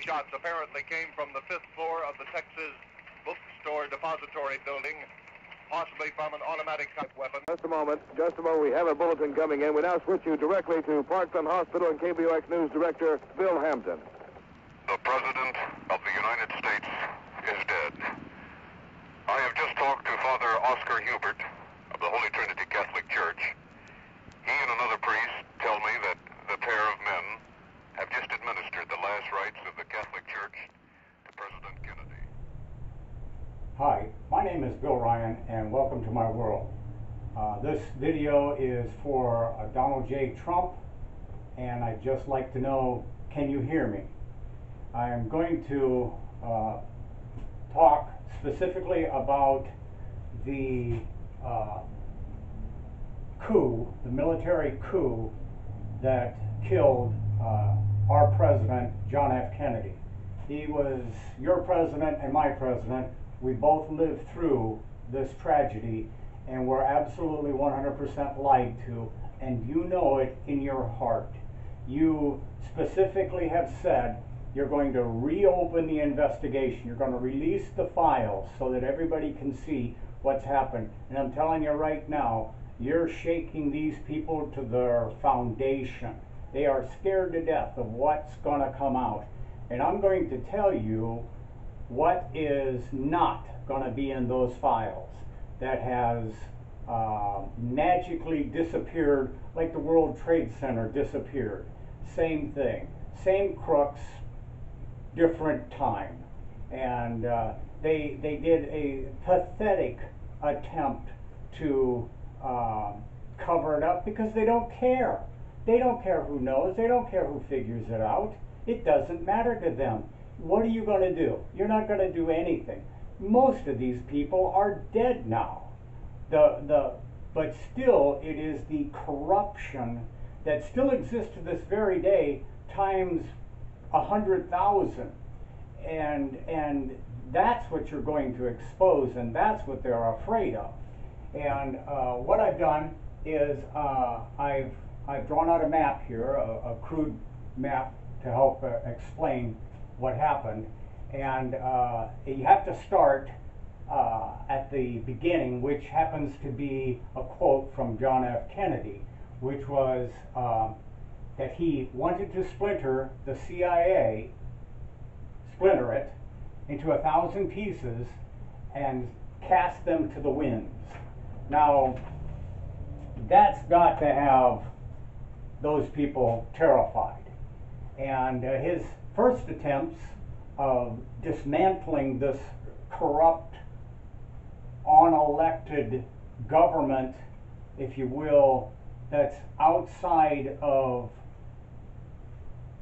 shots apparently came from the 5th floor of the Texas Bookstore Depository building, possibly from an automatic type weapon. Just a moment. We have a bulletin coming in. We now switch you directly to Parkland Hospital and KBOX News Director Bill Hampton. The President of the United States is dead. I have just talked to Father Oscar Hubert of the Holy Trinity Catholic Church. He and another priest tell me that the pair of men have just administered the last rites of the Catholic Church to President Kennedy. Hi, my name is Bill Ryan and welcome to my world. This video is for Donald J. Trump, and I'd just like to know, can you hear me? I am going to talk specifically about the coup, the military coup that killed our president, John F. Kennedy. He was your president and my president. We both lived through this tragedy, and we're absolutely 100% lied to, and you know it in your heart. You specifically have said you're going to reopen the investigation. You're going to release the files so that everybody can see what's happened. And I'm telling you right now, you're shaking these people to their foundation. They are scared to death of what's going to come out. And I'm going to tell you what is not going to be in those files that has magically disappeared, like the World Trade Center disappeared. Same thing, same crooks, different time. And they did a pathetic attempt to cover it up because they don't care. They don't care who knows. They don't care who figures it out. It doesn't matter to them. What are you going to do? You're not going to do anything. Most of these people are dead now. But still, it is the corruption that still exists to this very day times 100,000. And that's what you're going to expose, and that's what they're afraid of. And what I've done is I've drawn out a map here, a crude map to help explain what happened. And you have to start at the beginning, which happens to be a quote from John F. Kennedy, which was that he wanted to splinter the CIA, splinter it into 1,000 pieces and cast them to the winds. Now, that's got to have those people terrified. And his first attempts of dismantling this corrupt, unelected government, if you will, that's outside of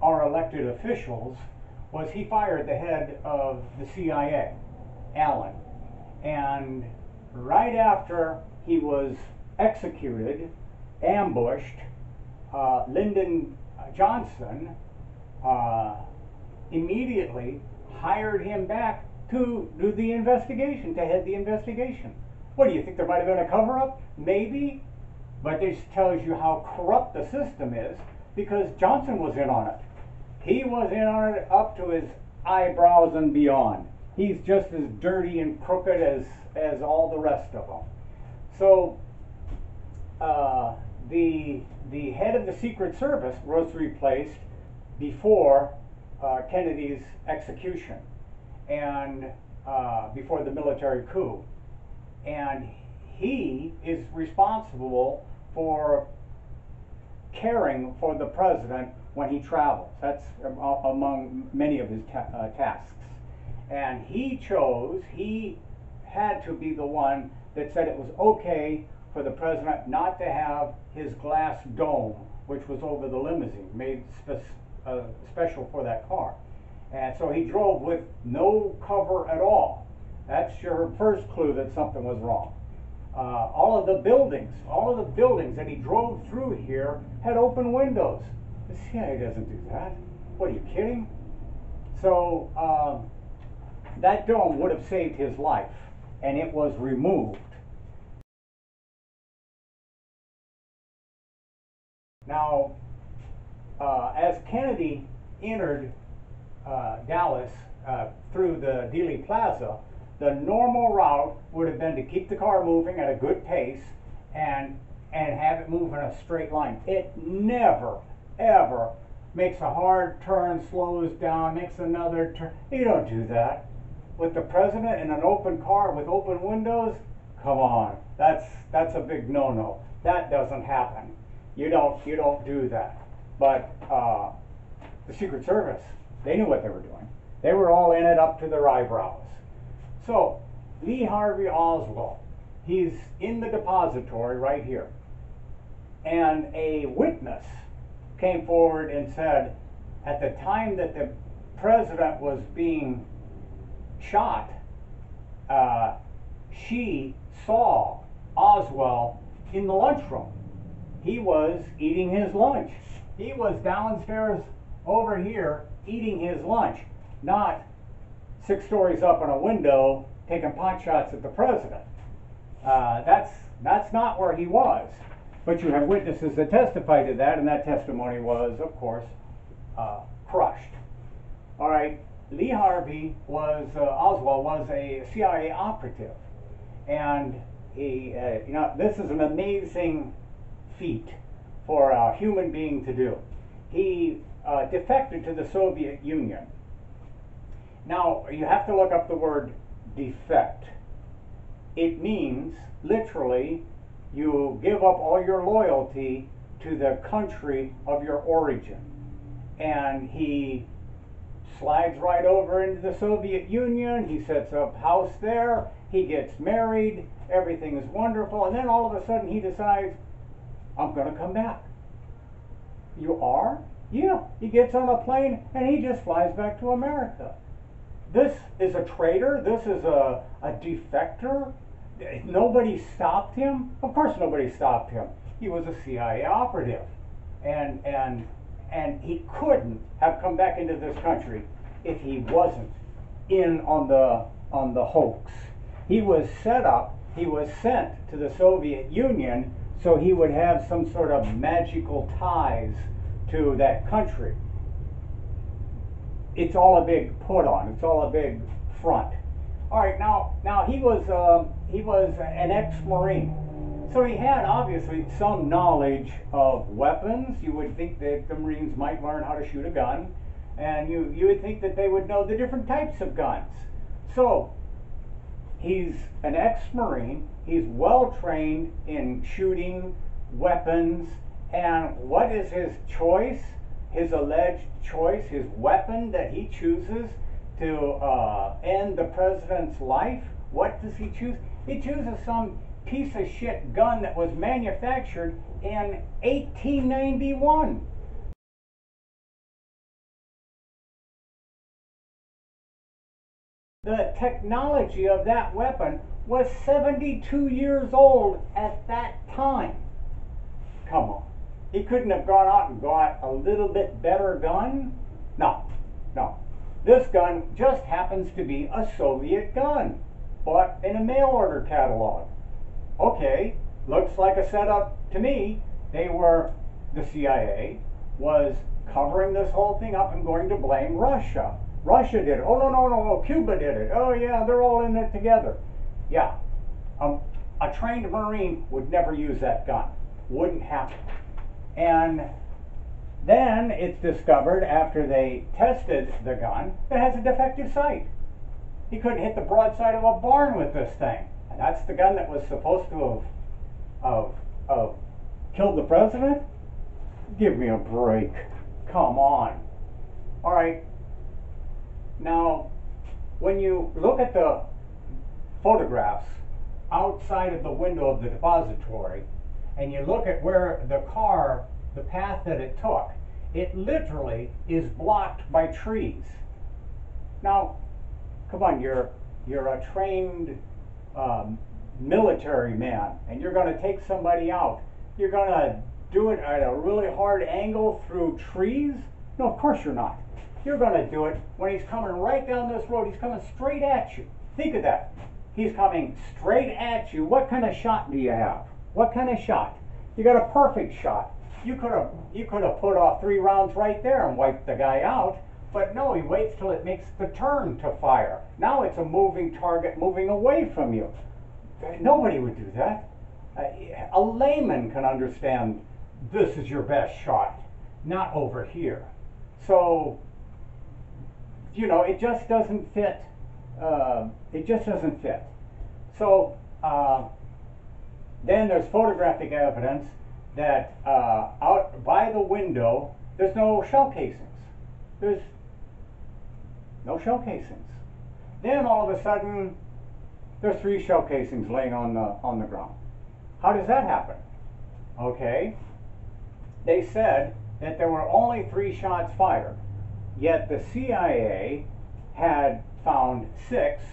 our elected officials, was he fired the head of the CIA, Allen. And right after he was executed, ambushed, Lyndon Johnson immediately hired him back to do the investigation, to head the investigation. What do you think, there might have been a cover-up? Maybe, but this tells you how corrupt the system is, because Johnson was in on it. He was in on it up to his eyebrows and beyond. He's just as dirty and crooked as all the rest of them. So the head of the Secret Service was replaced before Kennedy's execution and before the military coup. And he is responsible for caring for the president when he travels. That's among many of his tasks. And he had to be the one that said it was okay for the president not to have his glass dome, which was over the limousine, made special for that car. And so he drove with no cover at all. That's your first clue that something was wrong. All of the buildings that he drove through here had open windows. The CIA doesn't do that. What, are you kidding? So that dome would have saved his life, and it was removed. Now, as Kennedy entered Dallas through the Dealey Plaza, the normal route would have been to keep the car moving at a good pace and have it move in a straight line. It never, ever makes a hard turn, slows down, makes another turn. You don't do that. With the president in an open car with open windows, come on, that's a big no-no. That doesn't happen. You don't do that. But the Secret Service, they knew what they were doing. They were all in it up to their eyebrows. So, Lee Harvey Oswald, he's in the depository right here. And a witness came forward and said, at the time that the president was being shot, she saw Oswald in the lunchroom. He was eating his lunch. He was downstairs over here eating his lunch, not 6 stories up in a window taking pot shots at the president. That's not where he was. But you have witnesses that testify to that, and that testimony was, of course, crushed. All right, Lee Harvey Oswald was a CIA operative, and he, this is an amazing feat for a human being to do. He defected to the Soviet Union. Now, you have to look up the word defect. It means, literally, you give up all your loyalty to the country of your origin. And he slides right over into the Soviet Union, he sets up house there, he gets married, everything is wonderful, and then all of a sudden he decides, I'm going to come back. You are? Yeah. He gets on a plane and he just flies back to America. This is a traitor, this is a defector. Nobody stopped him? Of course nobody stopped him. He was a CIA operative. And he couldn't have come back into this country if he wasn't in on the hoax. He was set up, he was sent to the Soviet Union so he would have some sort of magical ties to that country. It's all a big put on, it's all a big front. All right, now he was an ex-Marine. So he had obviously some knowledge of weapons. You would think that the Marines might learn how to shoot a gun, and you would think that they would know the different types of guns. So he's an ex-Marine, he's well trained in shooting weapons, and what is his choice, his alleged choice, his weapon that he chooses to end the president's life? What does he choose? He chooses some piece of shit gun that was manufactured in 1891. The technology of that weapon was 72 years old at that time. Come on. He couldn't have gone out and got a little bit better gun? No. This gun just happens to be a Soviet gun, bought in a mail order catalog. Okay, looks like a setup to me. The CIA was covering this whole thing up and going to blame Russia. Russia did it. Oh, no, Cuba did it. Oh, yeah, they're all in it together. Yeah, a trained Marine would never use that gun. Wouldn't happen. And then it's discovered after they tested the gun that it has a defective sight. He couldn't hit the broadside of a barn with this thing. And that's the gun that was supposed to have killed the president? Give me a break. Come on. All right. Now, when you look at the photographs outside of the window of the depository, and you look at where the path that it took, it literally is blocked by trees. Now, come on, you're a trained military man, and you're going to take somebody out. You're going to do it at a really hard angle through trees? No, of course you're not. You're going to do it when he's coming right down this road. He's coming straight at you. Think of that. He's coming straight at you. What kind of shot do you have? What kind of shot? You got a perfect shot. You could have put off 3 rounds right there and wiped the guy out. But no, he waits till it makes the turn to fire. Now it's a moving target moving away from you. Nobody would do that. A layman can understand this is your best shot, not over here. So, you know, it just doesn't fit. It just doesn't fit. So, then there's photographic evidence that out by the window, there's no shell casings. There's no shell casings. Then all of a sudden, there's 3 shell casings laying on the ground. How does that happen? Okay, they said that there were only 3 shots fired, yet the CIA had found 6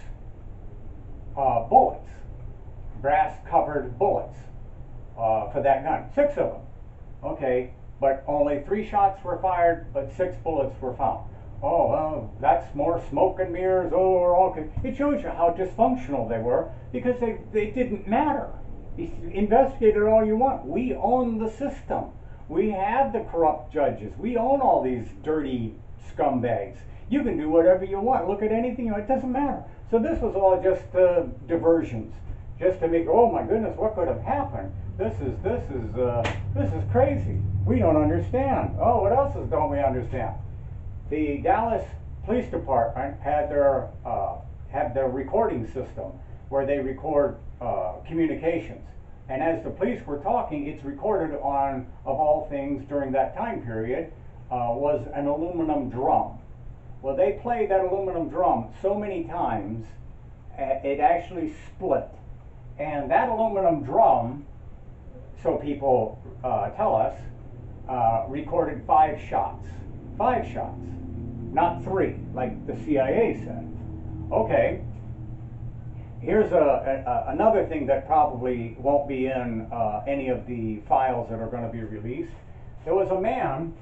bullets, brass-covered bullets for that gun. 6 of them. Okay, but only 3 shots were fired, but 6 bullets were found. Oh, well, that's more smoke and mirrors. Oh, we're all it shows you how dysfunctional they were, because they didn't matter. Investigate it all you want. We own the system. We have the corrupt judges. We own all these dirty scumbags. You can do whatever you want. Look at anything you want. It doesn't matter. So this was all just diversions, just to make. Oh my goodness, what could have happened? This is crazy. We don't understand. Oh, what else don't we understand? The Dallas Police Department had their recording system where they record communications. And as the police were talking, it's recorded on, of all things during that time period, was an aluminum drum. Well, they played that aluminum drum so many times, it actually split. And that aluminum drum, so people tell us, recorded 5 shots. 5 shots, not 3, like the CIA said. Okay. Here's another thing that probably won't be in any of the files that are going to be released. There was a man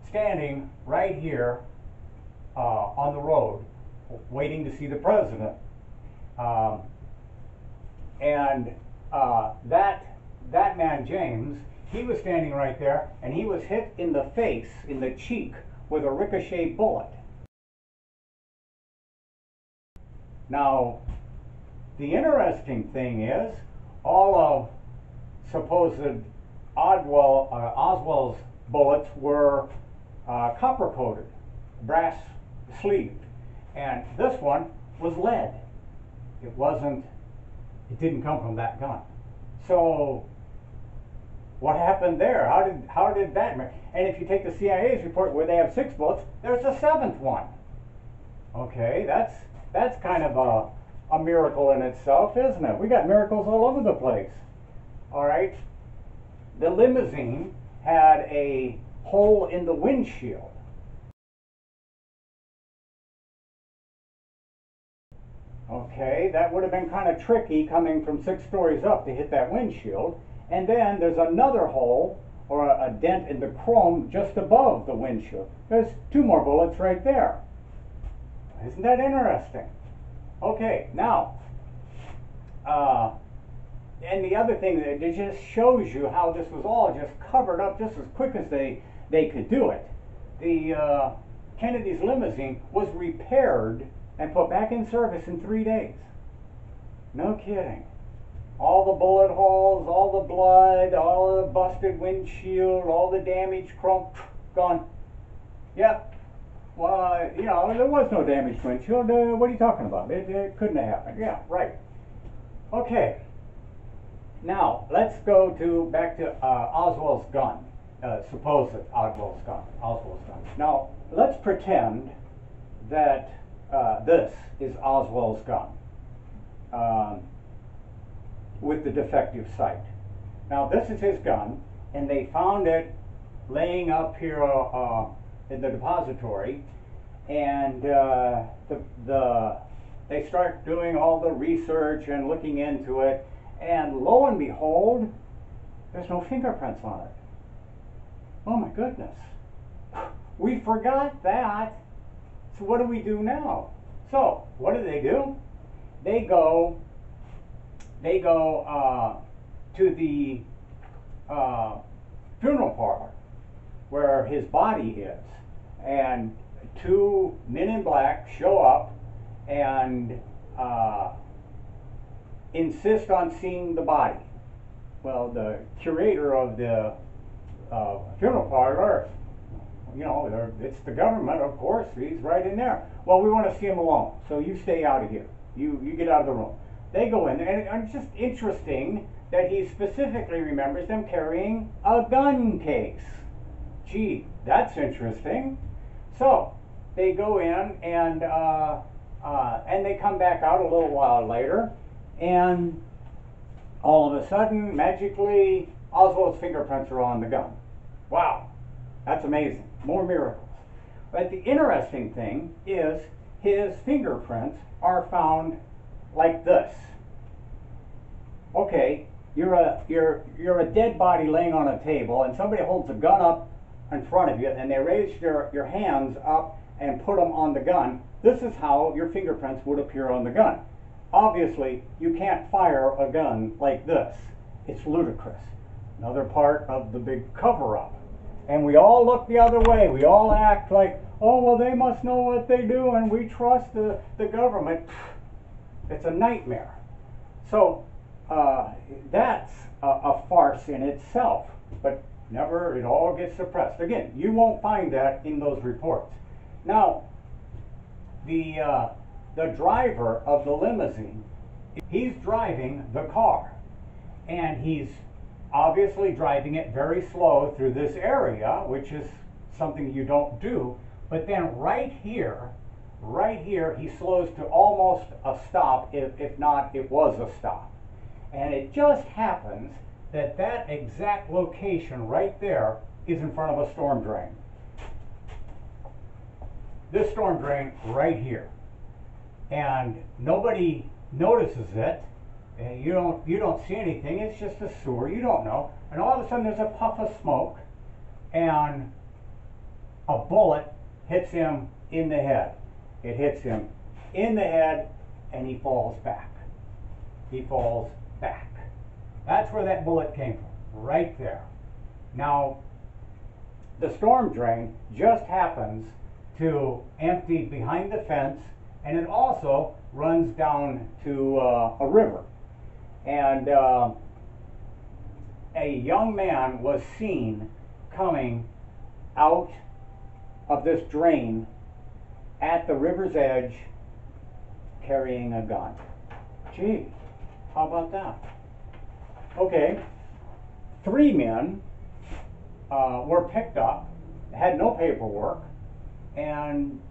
standing right here on the road waiting to see the president. That man, James, he was standing right there, and he was hit in the face, in the cheek, with a ricochet bullet. Now, the interesting thing is, all of supposed Oswald's bullets were copper-coated, brass-sleeved, and this one was lead. It didn't come from that gun. So, what happened there? How did that? And if you take the CIA's report where they have 6 bullets, there's a 7th one. Okay, that's kind of a miracle in itself, isn't it? We got miracles all over the place. All right. The limousine had a hole in the windshield. Okay, that would have been kind of tricky coming from 6 stories up to hit that windshield. And then there's another hole, or a dent in the chrome just above the windshield. There's 2 more bullets right there. Isn't that interesting? Okay, now, and the other thing, that it just shows you how this was all just covered up just as quick as they could do it. The Kennedy's limousine was repaired and put back in service in 3 days. No kidding. All the bullet holes, all the blood, all the busted windshield, all the damaged chrome, gone. Yep. Well, you know, there was no damaged windshield. What are you talking about? It couldn't have happened. Yeah, right. Okay. Now, let's go back to Oswald's gun, supposed Oswald's gun. Now, let's pretend that this is Oswald's gun with the defective sight. Now, this is his gun, and they found it laying up here in the depository, and they start doing all the research and looking into it, and lo and behold, there's no fingerprints on it. Oh my goodness. We forgot that. So what do we do now? So what do? They go to the funeral parlor where his body is, and two men in black show up and insist on seeing the body. Well, the curator of the funeral parlor, you know, it's the government, of course, he's right in there. Well, we want to see him alone, so you stay out of here. You get out of the room. They go in there, and it's just interesting that he specifically remembers them carrying a gun case. Gee, that's interesting. So they go in, and they come back out a little while later, and all of a sudden, magically, Oswald's fingerprints are on the gun. Wow, that's amazing. More miracles. But the interesting thing is his fingerprints are found like this. Okay, you're a dead body laying on a table, and somebody holds a gun up in front of you, and they raise your hands up and put them on the gun. This is how your fingerprints would appear on the gun. Obviously, you can't fire a gun like this. It's ludicrous. Another part of the big cover-up. And we all look the other way. We all act like, oh, well, they must know what they do, and we trust the government. It's a nightmare. So that's a farce in itself. But never, it all gets suppressed. Again, you won't find that in those reports. Now, the driver of the limousine, he's driving the car, and he's obviously driving it very slow through this area, which is something you don't do. But then right here, he slows to almost a stop, if not it was a stop. And it just happens that that exact location right there is in front of a storm drain. This storm drain right here. And nobody notices it. And you don't see anything. It's just a sewer. You don't know. And all of a sudden there's a puff of smoke, and a bullet hits him in the head. It hits him in the head, and he falls back. He falls back. That's where that bullet came from, right there. Now, the storm drain just happens to empty behind the fence, and it also runs down to a river. And a young man was seen coming out of this drain at the river's edge carrying a gun. Gee, how about that? Okay, 3 men were picked up, had no paperwork, and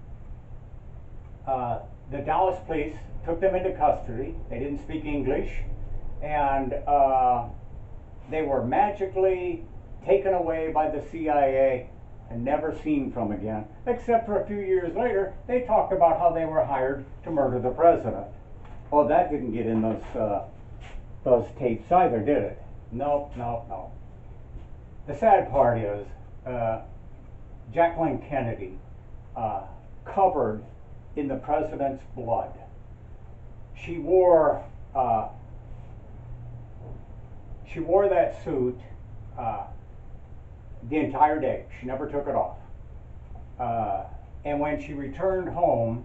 the Dallas police took them into custody. They didn't speak English, and they were magically taken away by the CIA and never seen from again, except for a few years later, they talked about how they were hired to murder the president. Oh, that didn't get in those tapes either, did it? No. The sad part is, Jacqueline Kennedy, covered in the president's blood. She wore that suit the entire day. She never took it off. And when she returned home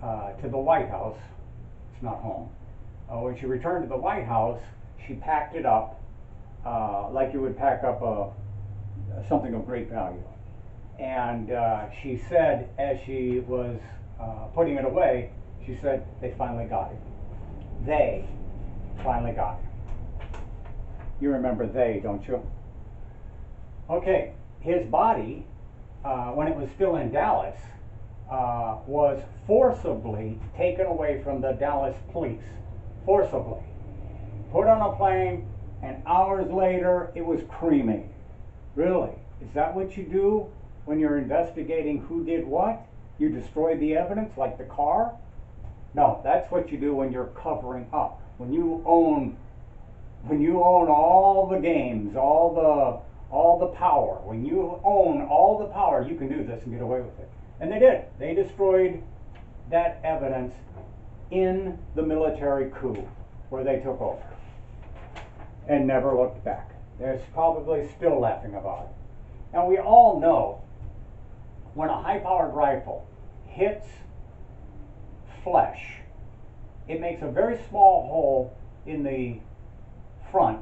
to the White House, it's not home, when she returned to the White House, she packed it up like you would pack up something of great value. And she said, as she was putting it away, she said, they finally got him. They finally got him. You remember they, don't you? Okay, his body, when it was still in Dallas, was forcibly taken away from the Dallas police. Forcibly. Put on a plane, and hours later, it was cremated. Really? Is that what you do when you're investigating who did what? You destroy the evidence, like the car? No, that's what you do when you're covering up. When you own all the games, all the power. When you own all the power, you can do this and get away with it. And they did. They destroyed that evidence in the military coup, where they took over and never looked back. They're probably still laughing about it. Now, we all know when a high-powered rifle hits flesh, it makes a very small hole in the front,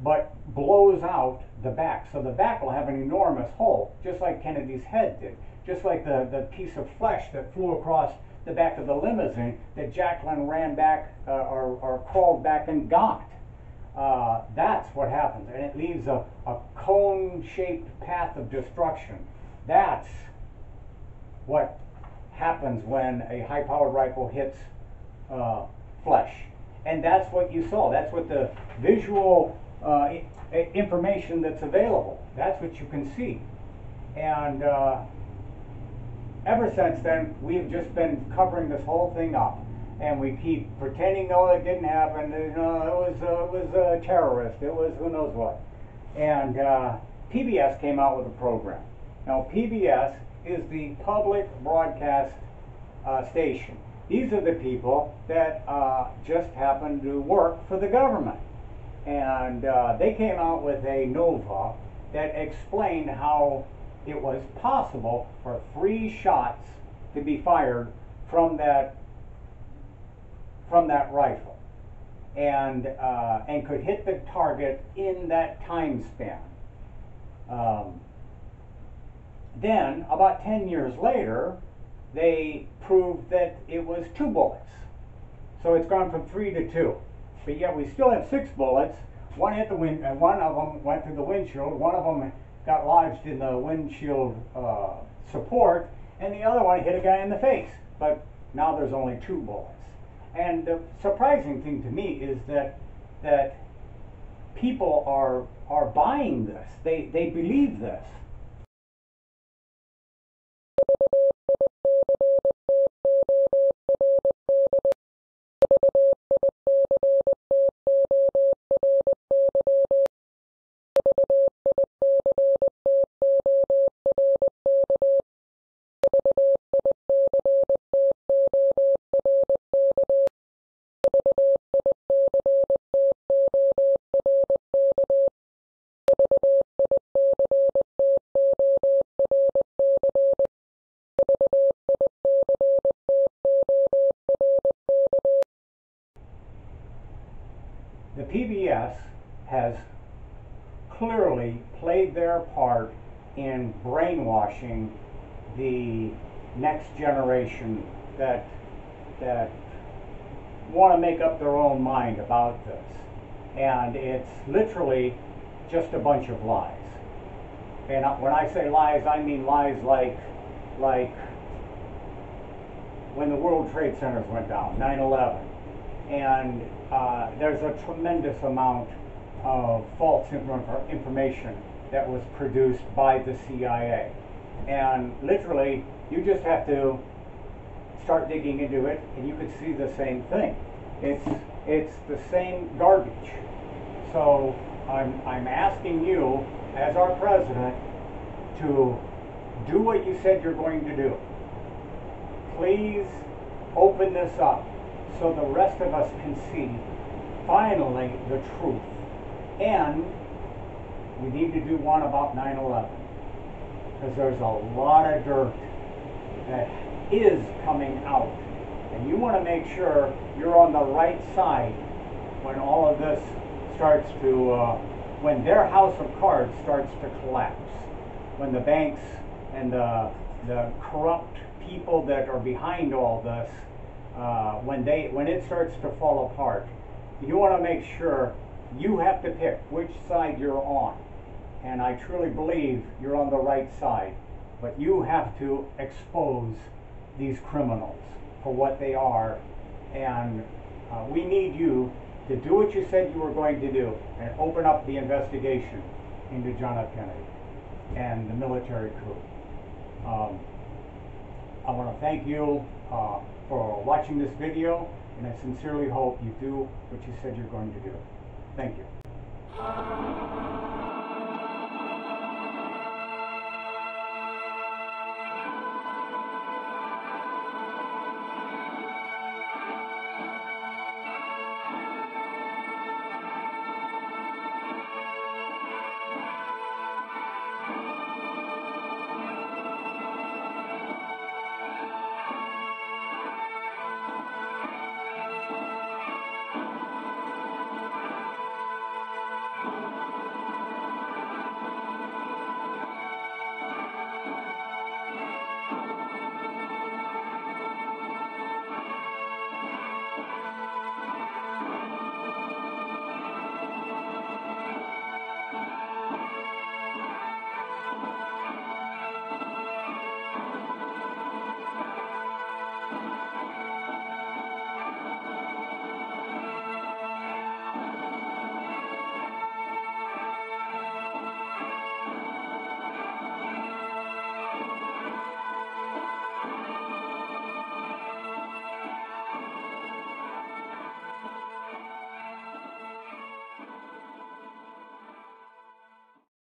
but blows out the back. So the back will have an enormous hole, just like Kennedy's head did. Just like the piece of flesh that flew across the back of the limousine that Jacqueline ran back or crawled back and got. That's what happens, and it leaves a cone-shaped path of destruction. That's what happens when a high-powered rifle hits flesh. And that's what you saw. That's what the visual information that's available. That's what you can see. And ever since then, we've just been covering this whole thing up. And we keep pretending, no, it didn't happen. No, it was a terrorist. It was who knows what. And PBS came out with a program. Now, PBS is the public broadcast station. These are the people that just happen to work for the government. And they came out with a NOVA that explained how it was possible for 3 shots to be fired from that rifle, and could hit the target in that time span. Then, about 10 years later, they proved that it was 2 bullets. So it's gone from 3 to 2. But yet we still have 6 bullets. One hit the wind, and one of them went through the windshield. One of them got lodged in the windshield support, and the other one hit a guy in the face. But now there's only 2 bullets. And the surprising thing to me is that people are buying this. They believe this. The PBS has clearly played their part in brainwashing the next generation that want to make up their own mind about this. And it's literally just a bunch of lies. And when I say lies, I mean lies like when the World Trade Centers went down, 9/11. And there's a tremendous amount of false information that was produced by the CIA. And literally, you just have to start digging into it, and you could see the same thing. It's the same garbage. So I'm asking you, as our president, to do what you said you're going to do. Please open this up so the rest of us can see finally the truth. And we need to do one about 9/11, because there's a lot of dirt that is coming out, and you want to make sure you're on the right side when all of this starts to when their house of cards starts to collapse, when the banks and the corrupt people that are behind all this, when it starts to fall apart. You want to make sure you have to pick which side you're on. And I truly believe you're on the right side, but you have to expose these criminals for what they are. And we need you to do what you said you were going to do and open up the investigation into John F. Kennedy and the military coup. I want to thank you for watching this video, and I sincerely hope you do what you said you're going to do. Thank you.